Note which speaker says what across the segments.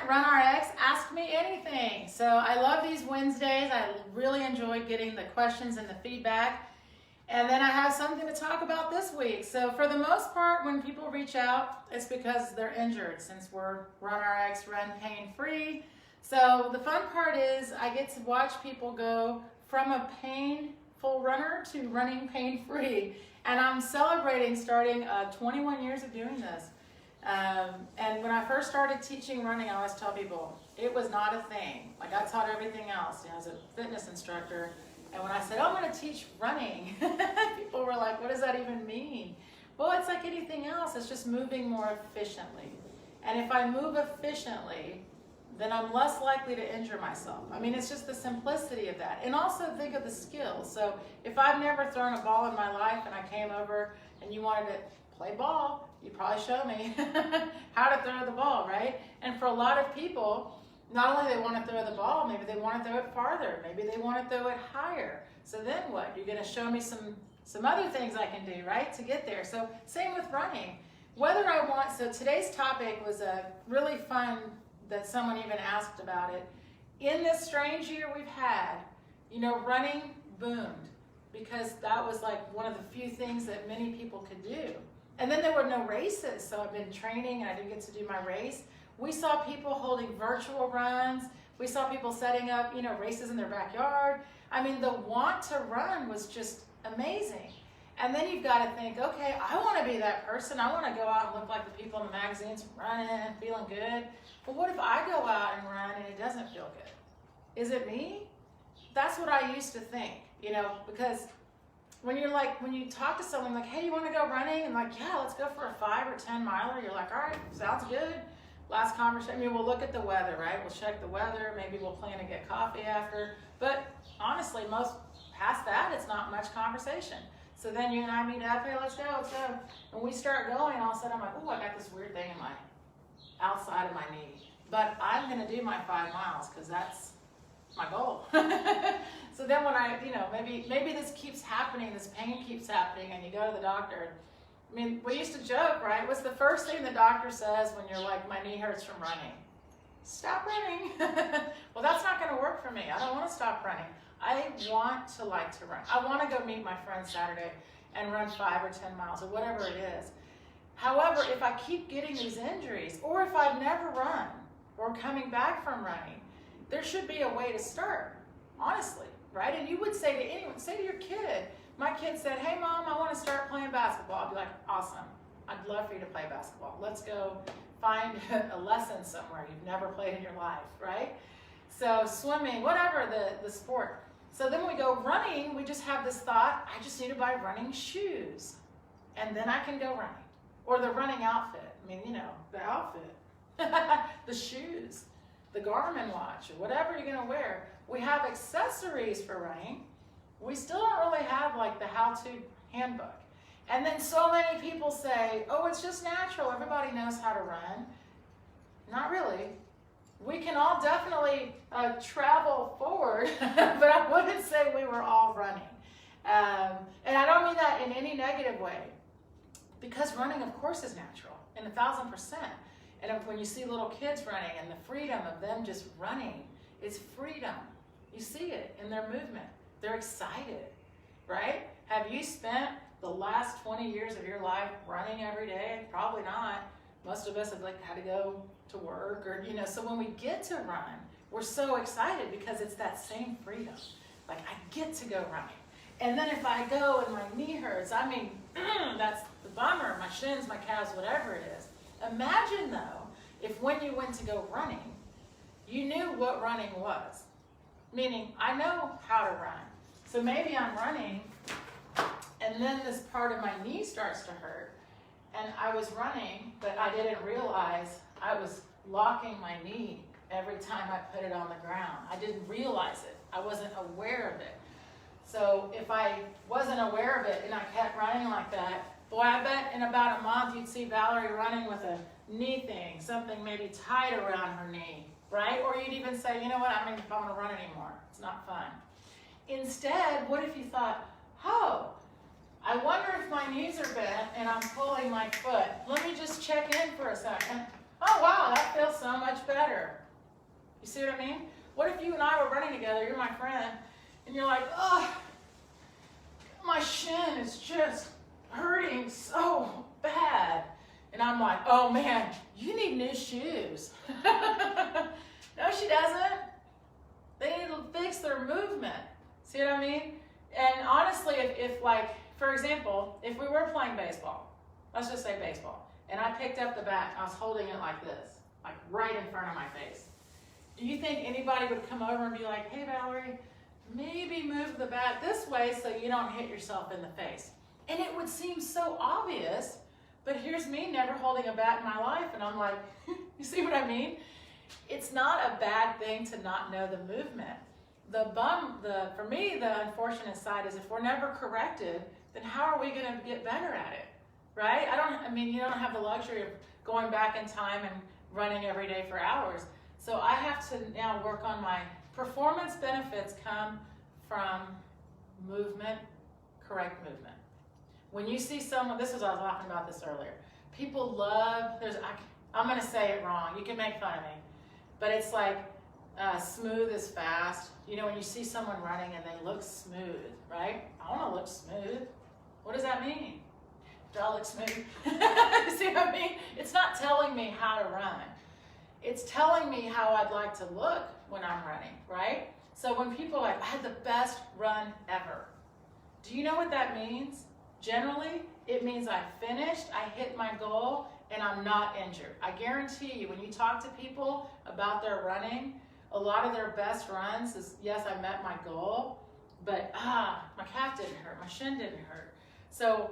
Speaker 1: RunRx, Ask Me Anything. So I love these Wednesdays. I really enjoy getting the questions and the feedback. And then I have something to talk about this week. So for the most part, when people reach out, it's because they're injured, since we're RunRx, run pain-free. So the fun part is I get to watch people go from a painful runner to running pain-free. And I'm celebrating starting 21 years of doing this. And when I first started teaching running, I always tell people, it was not a thing. Like, I taught everything else, as a fitness instructor. And when I said, oh, I'm going to teach running, people were like, what does that even mean? Well, it's like anything else. It's just moving more efficiently. And if I move efficiently, then I'm less likely to injure myself. I mean, it's just the simplicity of that. And also think of the skills. So if I've never thrown a ball in my life and I came over and you wanted to play ball, you'd probably show me how to throw the ball, right? And for a lot of people, not only they want to throw the ball, maybe they want to throw it farther, maybe they want to throw it higher. So then what? You're going to show me some other things I can do, right, to get there. So same with running. Whether I want, so today's topic was a really fun that someone even asked about it. In this strange year we've had, running boomed because that was like one of the few things that many people could do. And then there were no races, so I've been training and I didn't get to do my race. We saw people holding virtual runs. We saw people setting up, races in their backyard. I mean, the want to run was just amazing. And then you've got to think, okay, I want to be that person. I want to go out and look like the people in the magazines, running, feeling good. But what if I go out and run and it doesn't feel good? Is it me? That's what I used to think, because when you talk to someone like, hey, you want to go running? And like, yeah, let's go for a 5 or 10 miler. You're like, all right, sounds good. Last conversation, we'll look at the weather, right? We'll check the weather. Maybe we'll plan to get coffee after. But honestly, most past that, it's not much conversation. So then you and I meet up, hey, let's go. And we start going, all of a sudden I'm like, oh, I got this weird thing in my outside of my knee. But I'm going to do my 5 miles because that's my goal. So then when I, maybe this keeps happening, this pain keeps happening, and you go to the doctor. I mean, we used to joke, right? What's the first thing the doctor says when you're like, my knee hurts from running? Stop running. Well, that's not going to work for me. I don't want to stop running. I want to like to run. I want to go meet my friend Saturday and run 5 or 10 miles or whatever it is. However, if I keep getting these injuries, or if I've never run or coming back from running, there should be a way to start, honestly, right? And you would say to anyone, say to your kid, my kid said, hey, Mom, I want to start playing basketball. I'd be like, awesome. I'd love for you to play basketball. Let's go find a lesson somewhere you've never played in your life, right? So swimming, whatever the sport. So then we go running, we just have this thought, I just need to buy running shoes. And then I can go running. Or the running outfit. I mean, the outfit. The shoes. The Garmin watch, or whatever you're going to wear. We have accessories for running. We still don't really have like the how-to handbook. And then so many people say, oh, it's just natural. Everybody knows how to run. Not really. We can all definitely travel forward, but I wouldn't say we were all running. And I don't mean that in any negative way, because running, of course, is natural, and 1,000%. And when you see little kids running and the freedom of them just running, it's freedom. You see it in their movement. They're excited, right? Have you spent the last 20 years of your life running every day? Probably not. Most of us have had to go to work or, so when we get to run, we're so excited because it's that same freedom. Like, I get to go running. And then if I go and my knee hurts, that's the bummer, my shins, my calves, whatever it is. Imagine though, if when you went to go running, you knew what running was. Meaning, I know how to run. So maybe I'm running, and then this part of my knee starts to hurt, and I was running, but I didn't realize I was locking my knee every time I put it on the ground. I didn't realize it. I wasn't aware of it. So if I wasn't aware of it and I kept running like that, boy, I bet in about a month you'd see Valerie running with a knee thing, something maybe tied around her knee, right? Or you'd even say, you know what, I don't want to run anymore. It's not fun. Instead, what if you thought, oh, I wonder if my knees are bent and I'm pulling my foot. Let me just check in for a second. Oh, wow, that feels so much better. You see what I mean? What if you and I were running together, you're my friend, and you're like, oh, my shin is just hurting so bad. And I'm like, oh man, you need new shoes. No, she doesn't. They need to fix their movement. See what I mean? And honestly, if like, for example, if we were playing baseball, let's just say baseball, and I picked up the bat, I was holding it like this, like right in front of my face. Do you think anybody would come over and be like, hey Valerie, maybe move the bat this way so you don't hit yourself in the face? And it would seem so obvious, but here's me never holding a bat in my life, and I'm like, you see what I mean? It's not a bad thing to not know the movement. For me, the unfortunate side is if we're never corrected, then how are we going to get better at it, right? You don't have the luxury of going back in time and running every day for hours. So I have to now work on my performance benefits come from movement, correct movement. When you see someone, I was talking about this earlier. People love, I'm going to say it wrong. You can make fun of me. But it's like smooth is fast. You know, when you see someone running and they look smooth, right? I want to look smooth. What does that mean? Do I look smooth? You see what I mean? It's not telling me how to run. It's telling me how I'd like to look when I'm running, right? So when people are like, I had the best run ever. Do you know what that means? Generally, it means I finished, I hit my goal, and I'm not injured. I guarantee you, when you talk to people about their running, a lot of their best runs is, yes, I met my goal, but my calf didn't hurt, my shin didn't hurt. So,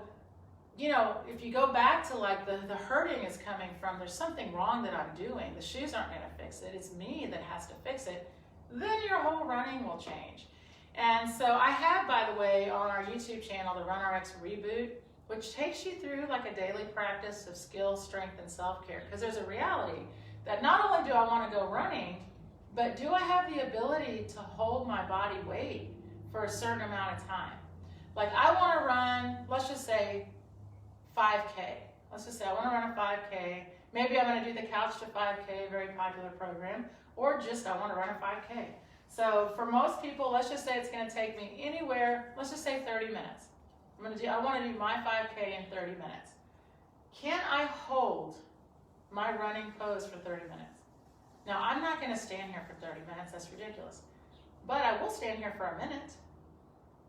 Speaker 1: you know, if you go back to like the hurting is coming from, there's something wrong that I'm doing. The shoes aren't gonna fix it, it's me that has to fix it. Then your whole running will change. And so I have, by the way, on our YouTube channel, the RunRx Reboot, which takes you through like a daily practice of skill, strength, and self-care. Because there's a reality that not only do I want to go running, but do I have the ability to hold my body weight for a certain amount of time? Like I want to run, let's just say 5K. Let's just say I want to run a 5K. Maybe I'm going to do the Couch to 5K, very popular program, or just I want to run a 5K. So for most people, let's just say it's going to take me anywhere, let's just say 30 minutes. I want to do my 5K in 30 minutes. Can I hold my running pose for 30 minutes? Now, I'm not going to stand here for 30 minutes. That's ridiculous. But I will stand here for a minute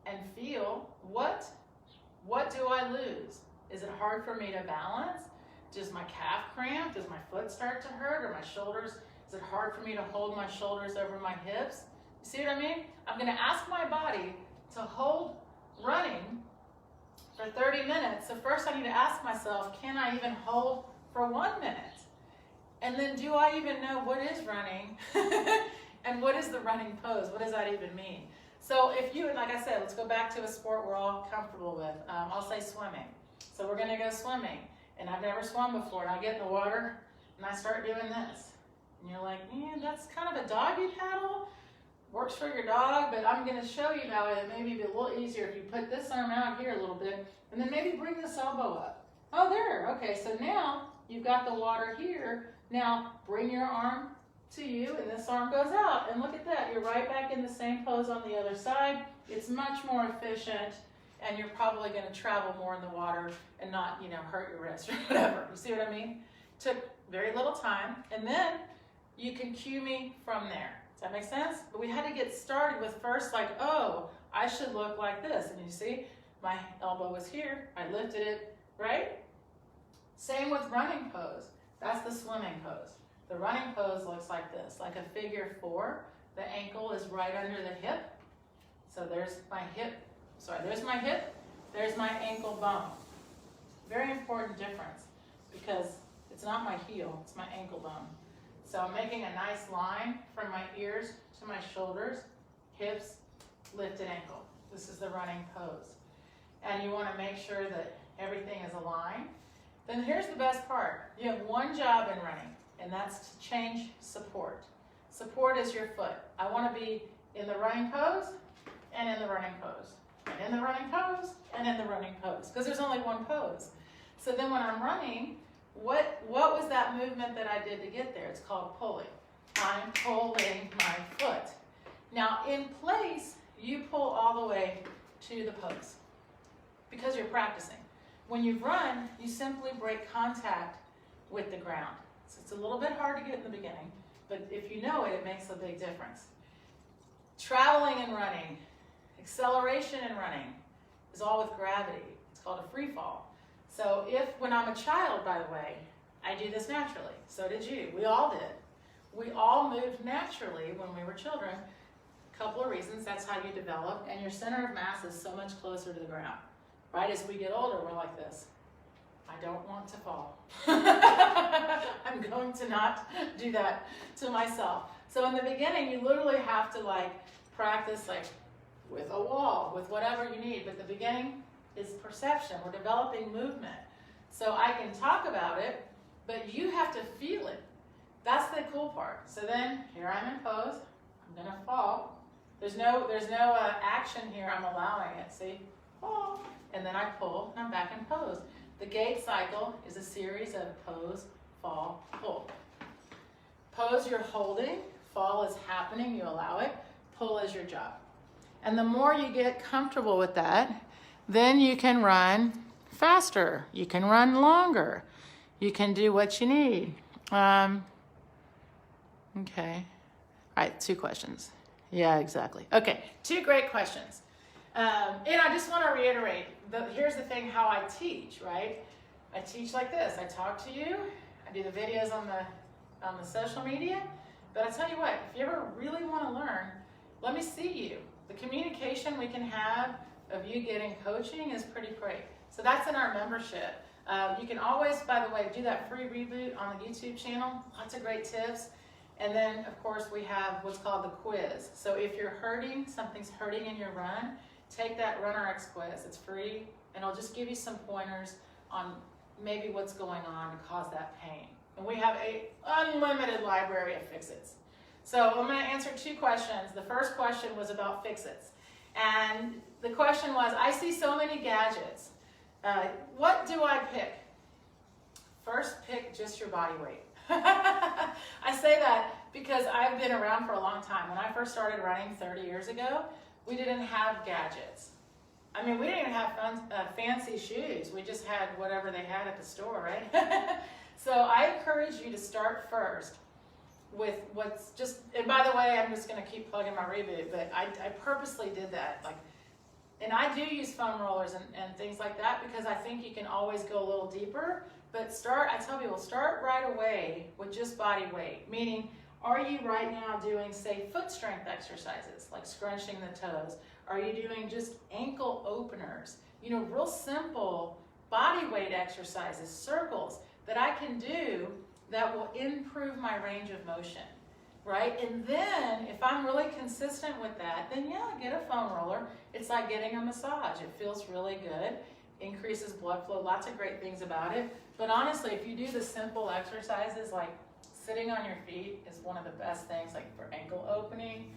Speaker 1: and feel what do I lose? Is it hard for me to balance? Does my calf cramp? Does my foot start to hurt? Or my shoulders? Is it hard for me to hold my shoulders over my hips? You see what I mean? I'm going to ask my body to hold running for 30 minutes. So first I need to ask myself, can I even hold for 1 minute? And then do I even know what is running? And what is the running pose? What does that even mean? So if you, like I said, let's go back to a sport we're all comfortable with. I'll say swimming. So we're gonna go swimming. And I've never swum before. And I get in the water and I start doing this. And you're like, man, that's kind of a doggy paddle. Works for your dog, but I'm going to show you how it maybe be a little easier if you put this arm out here a little bit, and then maybe bring this elbow up. Oh, there. Okay, so now you've got the water here. Now bring your arm to you, and this arm goes out. And look at that. You're right back in the same pose on the other side. It's much more efficient, and you're probably going to travel more in the water and not, you know, hurt your wrist or whatever. You see what I mean? Took very little time, and then you can cue me from there. Does that make sense? But we had to get started with first like, oh, I should look like this. And you see, my elbow was here. I lifted it, right? Same with running pose. That's the swimming pose. The running pose looks like this, like a figure 4. The ankle is right under the hip. So there's my hip. There's my hip. There's my ankle bone. Very important difference because it's not my heel, it's my ankle bone. So I'm making a nice line from my ears to my shoulders, hips, lifted ankle. This is the running pose. And you want to make sure that everything is aligned. Then here's the best part. You have one job in running, and that's to change support. Support is your foot. I want to be in the running pose and in the running pose. And in the running pose and in the running pose. Because there's only one pose. So then when I'm running, What was that movement that I did to get there? It's called pulling. I'm pulling my foot. Now in place, you pull all the way to the pose because you're practicing. When you run, you simply break contact with the ground. So it's a little bit hard to get in the beginning, but if you know it, it makes a big difference. Traveling and running, acceleration and running is all with gravity. It's called a free fall. So when I'm a child, by the way, I do this naturally. So did you. We all did. We all moved naturally when we were children. A couple of reasons. That's how you develop, and your center of mass is so much closer to the ground. Right? As we get older, we're like this. I don't want to fall. I'm going to not do that to myself. So in the beginning, you literally have to practice with a wall, with whatever you need. But the beginning is perception. We're developing movement. So I can talk about it, but you have to feel it. That's the cool part. So then here I'm in pose. I'm gonna fall. There's no action here. I'm allowing it. See, fall, and then I pull, and I'm back in pose. The gait cycle is a series of pose, fall, pull. Pose, you're holding. Fall is happening. You allow it. Pull is your job. And the more you get comfortable with that, then you can run faster. You can run longer. You can do what you need. Okay. All right, 2 questions. Yeah, exactly. Okay, 2 great questions. And I just want to reiterate, here's the thing how I teach, right? I teach like this. I talk to you. I do the videos on the social media. But I tell you what, if you ever really want to learn, let me see you. The communication we can have of you getting coaching is pretty great. So that's in our membership. You can always, by the way, do that free reboot on the YouTube channel. Lots of great tips. And then, of course, we have what's called the quiz. So if you're hurting, something's hurting in your run, take that RunRx quiz. It's free, and it'll just give you some pointers on maybe what's going on to cause that pain. And we have an unlimited library of fix-its. So I'm going to answer 2 questions. The first question was about fix-its. And the question was, I see so many gadgets. What do I pick? First, pick just your body weight. I say that because I've been around for a long time. When I first started running 30 years ago, we didn't have gadgets. I mean, we didn't even have fancy shoes. We just had whatever they had at the store, right? So I encourage you to start first with what's just, and by the way, I'm just going to keep plugging my reboot, but I purposely did that. And I do use foam rollers and things like that because I think you can always go a little deeper. But I tell people, start right away with just body weight. Meaning, are you right now doing, say, foot strength exercises, like scrunching the toes? Are you doing just ankle openers? Real simple body weight exercises, circles that I can do that will improve my range of motion, right? And then, if I'm really consistent with that, then yeah, get a foam roller. It's like getting a massage. It feels really good, increases blood flow, lots of great things about it. But honestly, if you do the simple exercises, like sitting on your feet is one of the best things, like for ankle opening,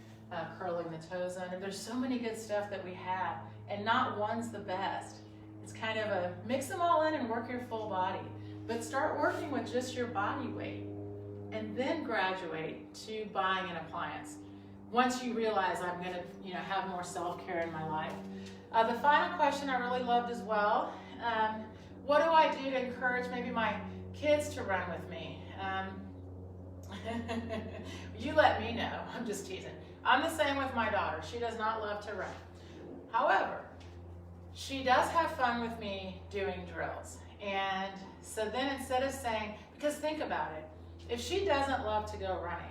Speaker 1: curling the toes under. There's so many good stuff that we have, and not one's the best. It's kind of a mix them all in and work your full body. But start working with just your body weight, and then graduate to buying an appliance. Once you realize I'm going to, have more self-care in my life. The final question I really loved as well. What do I do to encourage maybe my kids to run with me? You let me know. I'm just teasing. I'm the same with my daughter. She does not love to run. However, she does have fun with me doing drills. And so then instead of saying, because think about it, if she doesn't love to go running,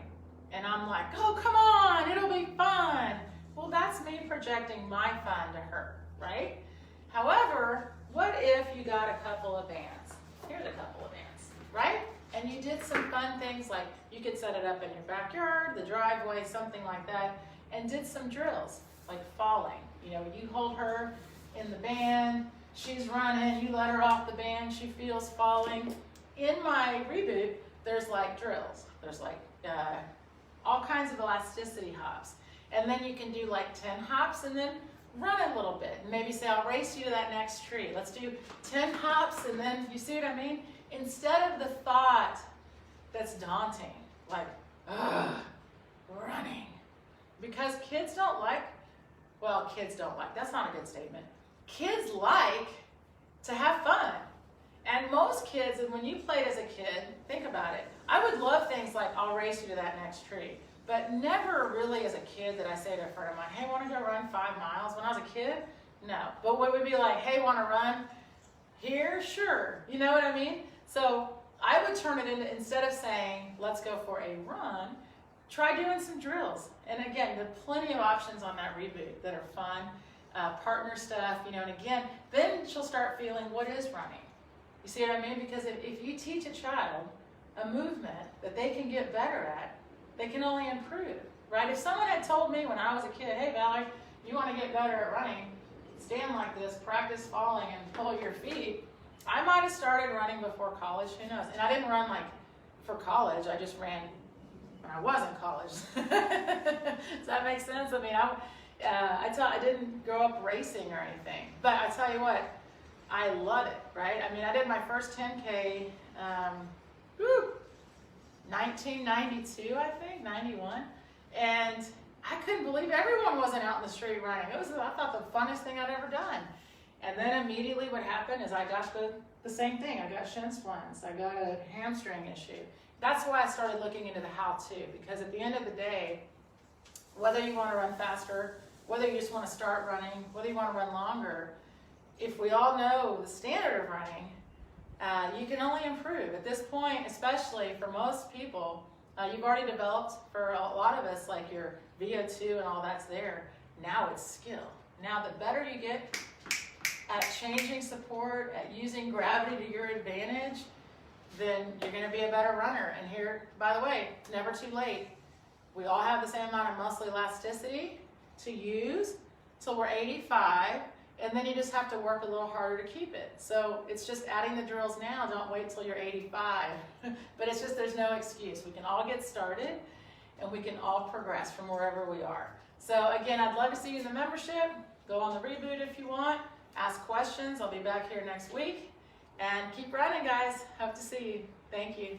Speaker 1: and I'm like, oh, come on, it'll be fun. Well, that's me projecting my fun to her, right? However, what if you got a couple of bands? Here's a couple of bands, right? And you did some fun things like you could set it up in your backyard, the driveway, something like that, and did some drills, like falling. You hold her in the band, she's running, you let her off the band, she feels falling. In my reboot, there's drills. There's all kinds of elasticity hops. And then you can do 10 hops and then run a little bit. And maybe say, I'll race you to that next tree. Let's do 10 hops and then, you see what I mean? instead of the thought that's daunting, like, ugh, running. Because kids don't like, that's not a good statement. Kids like to have fun. And most kids, and when you played as a kid, think about it. I would love things like, I'll race you to that next tree. But never really as a kid did I say to a friend of mine, hey, want to go run 5 miles? When I was a kid, no. But what would be like, hey, want to run here? Sure. You know what I mean? So I would turn it into, instead of saying, let's go for a run, try doing some drills. And again, there are plenty of options on that reboot that are fun, partner stuff, you know, and again, then she'll start feeling, what is running? You see what I mean? Because if you teach a child a movement that they can get better at, they can only improve, right? If someone had told me when I was a kid, hey, Valerie, you want to get better at running, stand like this, practice falling and pull your feet, I might have started running before college, who knows? And I didn't run like for college, I just ran when I was in college. Does that make sense? I mean, I didn't grow up racing or anything, but I tell you what, I love it, right? I mean, I did my first 10K, 1992, I think, 91, and I couldn't believe everyone wasn't out in the street running. It was, I thought, the funnest thing I'd ever done. And then immediately what happened is I got the same thing. I got shin splints. I got a hamstring issue. That's why I started looking into the how-to, because at the end of the day, whether you want to run faster, whether you just want to start running, whether you want to run longer, if we all know the standard of running, you can only improve. At this point, especially for most people, you've already developed, for a lot of us, like your VO2 and all that's there. Now it's skill. Now the better you get at changing support, at using gravity to your advantage, then you're going to be a better runner. And here, by the way, it's never too late. We all have the same amount of muscle elasticity to use till we're 85. And then you just have to work a little harder to keep it. So it's just adding the drills now. Don't wait till you're 85. But it's just, there's no excuse. We can all get started and we can all progress from wherever we are. So again, I'd love to see you in the membership. Go on the reboot if you want. Ask questions. I'll be back here next week. And keep running, guys. Hope to see you. Thank you.